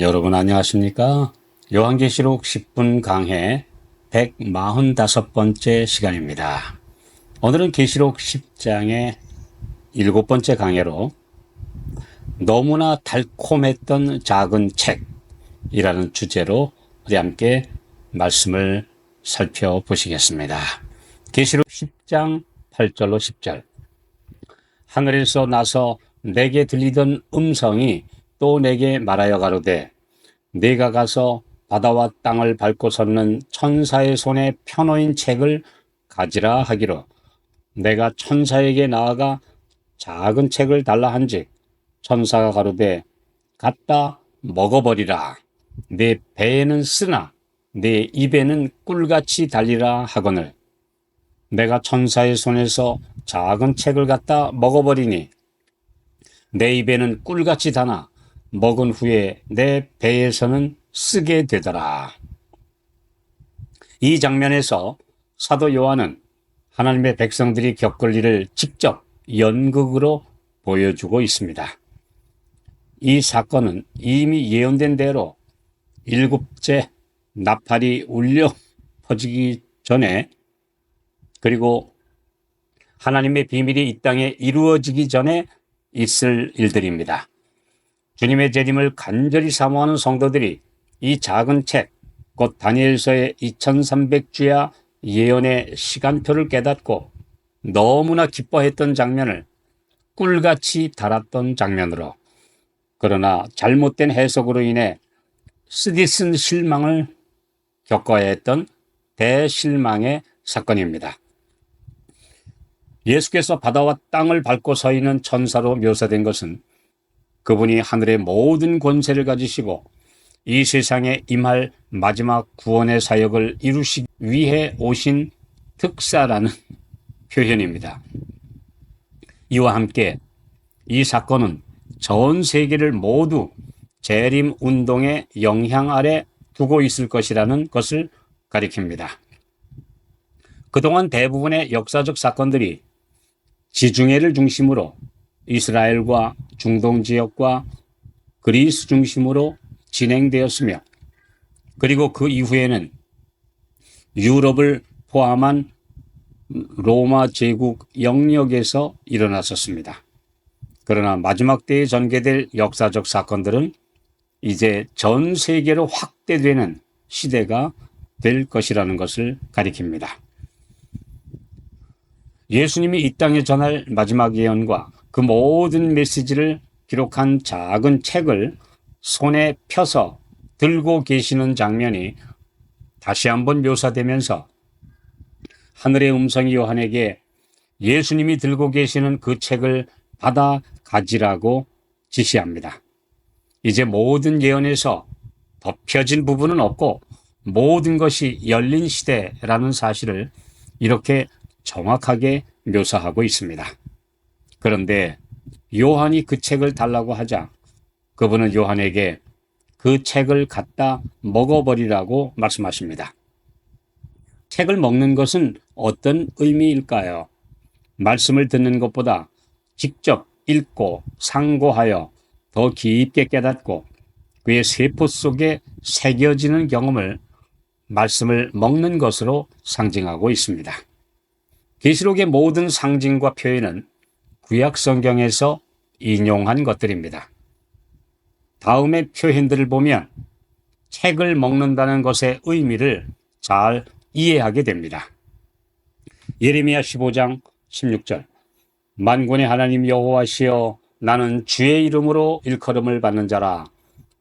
여러분 안녕하십니까? 요한계시록 10분 강해 145번째 시간입니다. 오늘은 계시록 10장의 7번째 강해로 너무나 달콤했던 작은 책이라는 주제로 우리 함께 말씀을 살펴보시겠습니다. 계시록 10장 8절로 10절. 하늘에서 나서 내게 들리던 음성이 또 내게 말하여 가로되 네가 가서 바다와 땅을 밟고 섰는 천사의 손에 펴놓인 책을 가지라 하기로 내가 천사에게 나아가 작은 책을 달라 한즉 천사가 가로되 갖다 먹어버리라. 네 배에는 쓰나 네 입에는 꿀같이 달리라 하거늘 내가 천사의 손에서 작은 책을 갖다 먹어버리니 내 입에는 꿀같이 다나 먹은 후에 내 배에서는 쓰게 되더라. 이 장면에서 사도 요한은 하나님의 백성들이 겪을 일을 직접 연극으로 보여주고 있습니다. 이 사건은 이미 예언된 대로 일곱째 나팔이 울려 퍼지기 전에 그리고 하나님의 비밀이 이 땅에 이루어지기 전에 있을 일들입니다. 주님의 재림을 간절히 사모하는 성도들이 이 작은 책, 곧 다니엘서의 2300주야 예언의 시간표를 깨닫고 너무나 기뻐했던 장면을 꿀같이 달았던 장면으로, 그러나 잘못된 해석으로 인해 쓰디쓴 실망을 겪어야 했던 대실망의 사건입니다. 예수께서 바다와 땅을 밟고 서 있는 천사로 묘사된 것은 그분이 하늘의 모든 권세를 가지시고 이 세상에 임할 마지막 구원의 사역을 이루시기 위해 오신 특사라는 표현입니다. 이와 함께 이 사건은 전 세계를 모두 재림 운동의 영향 아래 두고 있을 것이라는 것을 가리킵니다. 그동안 대부분의 역사적 사건들이 지중해를 중심으로 이스라엘과 중동 지역과 그리스 중심으로 진행되었으며 그리고 그 이후에는 유럽을 포함한 로마 제국 영역에서 일어났었습니다. 그러나 마지막 때에 전개될 역사적 사건들은 이제 전 세계로 확대되는 시대가 될 것이라는 것을 가리킵니다. 예수님이 이 땅에 전할 마지막 예언과 그 모든 메시지를 기록한 작은 책을 손에 펴서 들고 계시는 장면이 다시 한번 묘사되면서 하늘의 음성이 요한에게 예수님이 들고 계시는 그 책을 받아 가지라고 지시합니다. 이제 모든 예언에서 덮여진 부분은 없고 모든 것이 열린 시대라는 사실을 이렇게 정확하게 묘사하고 있습니다. 그런데 요한이 그 책을 달라고 하자 그분은 요한에게 그 책을 갖다 먹어버리라고 말씀하십니다. 책을 먹는 것은 어떤 의미일까요? 말씀을 듣는 것보다 직접 읽고 상고하여 더 깊게 깨닫고 그의 세포 속에 새겨지는 경험을 말씀을 먹는 것으로 상징하고 있습니다. 계시록의 모든 상징과 표현은 구약 성경에서 인용한 것들입니다. 다음의 표현들을 보면 책을 먹는다는 것의 의미를 잘 이해하게 됩니다. 예레미야 15장 16절 만군의 하나님 여호와시여 나는 주의 이름으로 일컬음을 받는 자라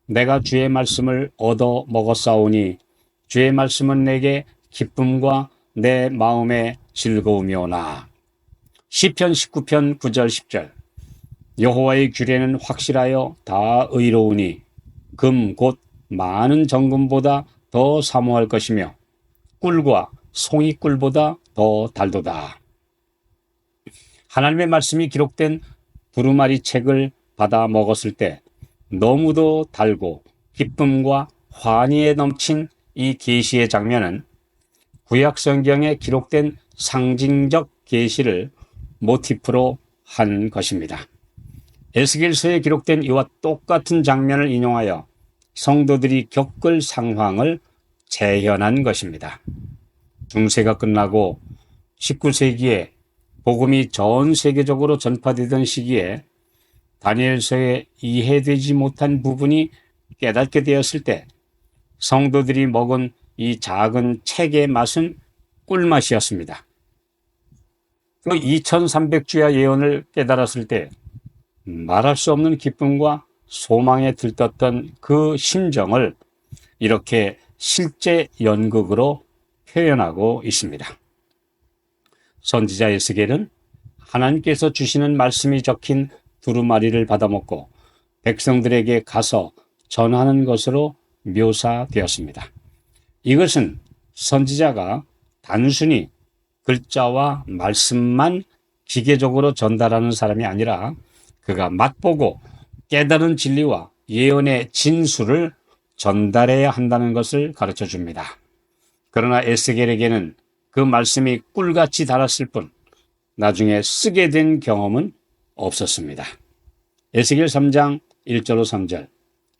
내가 주의 말씀을 얻어 먹었사오니 주의 말씀은 내게 기쁨과 내 마음의 즐거움이오나. 시편 19편 9절 10절 여호와의 규례는 확실하여 다 의로우니 금 곧 많은 정금보다 더 사모할 것이며 꿀과 송이꿀보다 더 달도다. 하나님의 말씀이 기록된 두루마리 책을 받아 먹었을 때 너무도 달고 기쁨과 환희에 넘친 이 계시의 장면은 구약 성경에 기록된 상징적 계시를 모티프로 한 것입니다. 에스겔서에 기록된 이와 똑같은 장면을 인용하여 성도들이 겪을 상황을 재현한 것입니다. 중세가 끝나고 19세기에 복음이 전 세계적으로 전파되던 시기에 다니엘서에 이해되지 못한 부분이 깨닫게 되었을 때 성도들이 먹은 이 작은 책의 맛은 꿀맛이었습니다. 그 2300주야 예언을 깨달았을 때 말할 수 없는 기쁨과 소망에 들떴던 그 심정을 이렇게 실제 연극으로 표현하고 있습니다. 선지자 에스겔은 하나님께서 주시는 말씀이 적힌 두루마리를 받아먹고 백성들에게 가서 전하는 것으로 묘사되었습니다. 이것은 선지자가 단순히 글자와 말씀만 기계적으로 전달하는 사람이 아니라 그가 맛보고 깨달은 진리와 예언의 진수를 전달해야 한다는 것을 가르쳐 줍니다. 그러나 에스겔에게는 그 말씀이 꿀같이 달았을 뿐 나중에 쓰게 된 경험은 없었습니다. 에스겔 3장 1절로 3절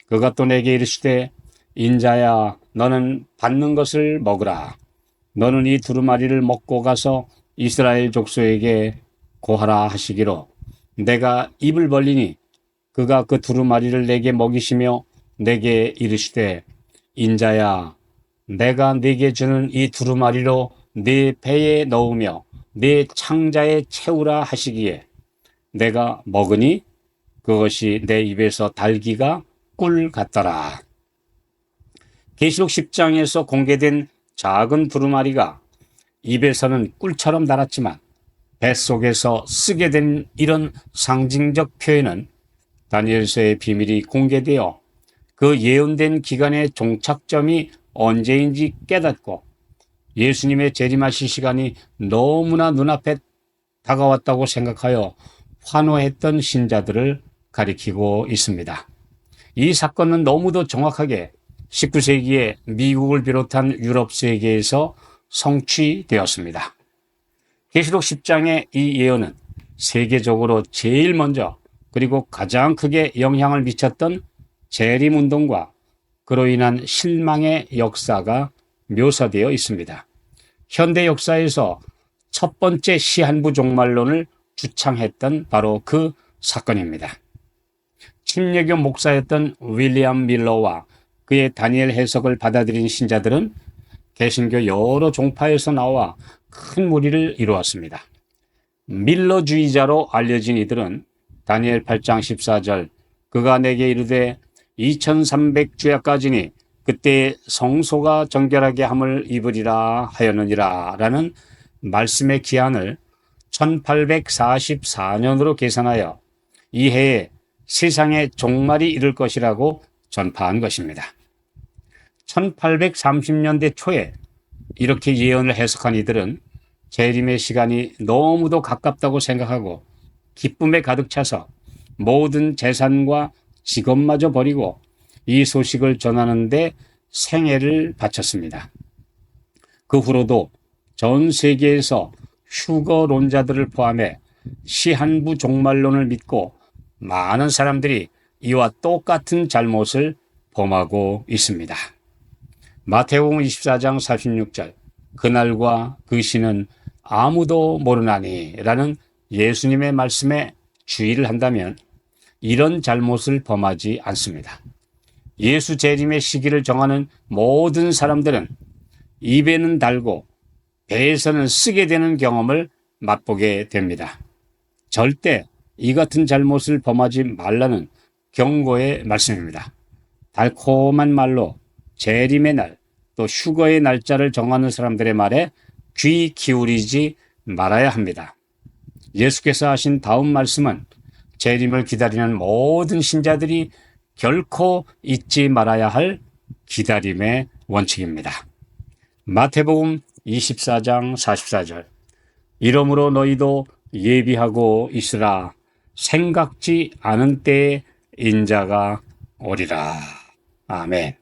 그가 또 내게 이르시되 인자야 너는 받는 것을 먹으라. 너는 이 두루마리를 먹고 가서 이스라엘 족속에게 고하라 하시기로 내가 입을 벌리니 그가 그 두루마리를 내게 먹이시며 내게 이르시되 인자야 내가 네게 주는 이 두루마리로 네 배에 넣으며 네 창자에 채우라 하시기에 내가 먹으니 그것이 내 입에서 달기가 꿀 같더라. 계시록 10장에서 공개된 작은 두루마리가 입에서는 꿀처럼 달았지만 뱃속에서 쓰게 된 이런 상징적 표현은 다니엘서의 비밀이 공개되어 그 예언된 기간의 종착점이 언제인지 깨닫고 예수님의 재림하실 시간이 너무나 눈앞에 다가왔다고 생각하여 환호했던 신자들을 가리키고 있습니다. 이 사건은 너무도 정확하게 19세기에 미국을 비롯한 유럽 세계에서 성취되었습니다. 계시록 10장의 이 예언은 세계적으로 제일 먼저 그리고 가장 크게 영향을 미쳤던 재림운동과 그로 인한 실망의 역사가 묘사되어 있습니다. 현대 역사에서 첫 번째 시한부 종말론을 주창했던 바로 그 사건입니다. 침례교 목사였던 윌리엄 밀러와 그의 다니엘 해석을 받아들인 신자들은 개신교 여러 종파에서 나와 큰 무리를 이루었습니다. 밀러주의자로 알려진 이들은 다니엘 8장 14절 그가 내게 이르되 2300주야까지니 그때 성소가 정결하게 함을 입으리라 하였느니라 라는 말씀의 기한을 1844년으로 계산하여 이 해에 세상의 종말이 이를 것이라고 전파한 것입니다. 1830년대 초에 이렇게 예언을 해석한 이들은 재림의 시간이 너무도 가깝다고 생각하고 기쁨에 가득 차서 모든 재산과 직업마저 버리고 이 소식을 전하는데 생애를 바쳤습니다. 그 후로도 전 세계에서 휴거론자들을 포함해 시한부 종말론을 믿고 많은 사람들이 이와 똑같은 잘못을 범하고 있습니다. 마태복음 24장 46절 그날과 그 시는 아무도 모르나니 라는 예수님의 말씀에 주의를 한다면 이런 잘못을 범하지 않습니다. 예수 재림의 시기를 정하는 모든 사람들은 입에는 달고 배에서는 쓰게 되는 경험을 맛보게 됩니다. 절대 이 같은 잘못을 범하지 말라는 경고의 말씀입니다. 달콤한 말로 재림의 날, 또 휴거의 날짜를 정하는 사람들의 말에 귀 기울이지 말아야 합니다. 예수께서 하신 다음 말씀은 재림을 기다리는 모든 신자들이 결코 잊지 말아야 할 기다림의 원칙입니다. 마태복음 24장 44절 이러므로 너희도 예비하고 있으라 생각지 않은 때에 인자가 오리라. 아멘.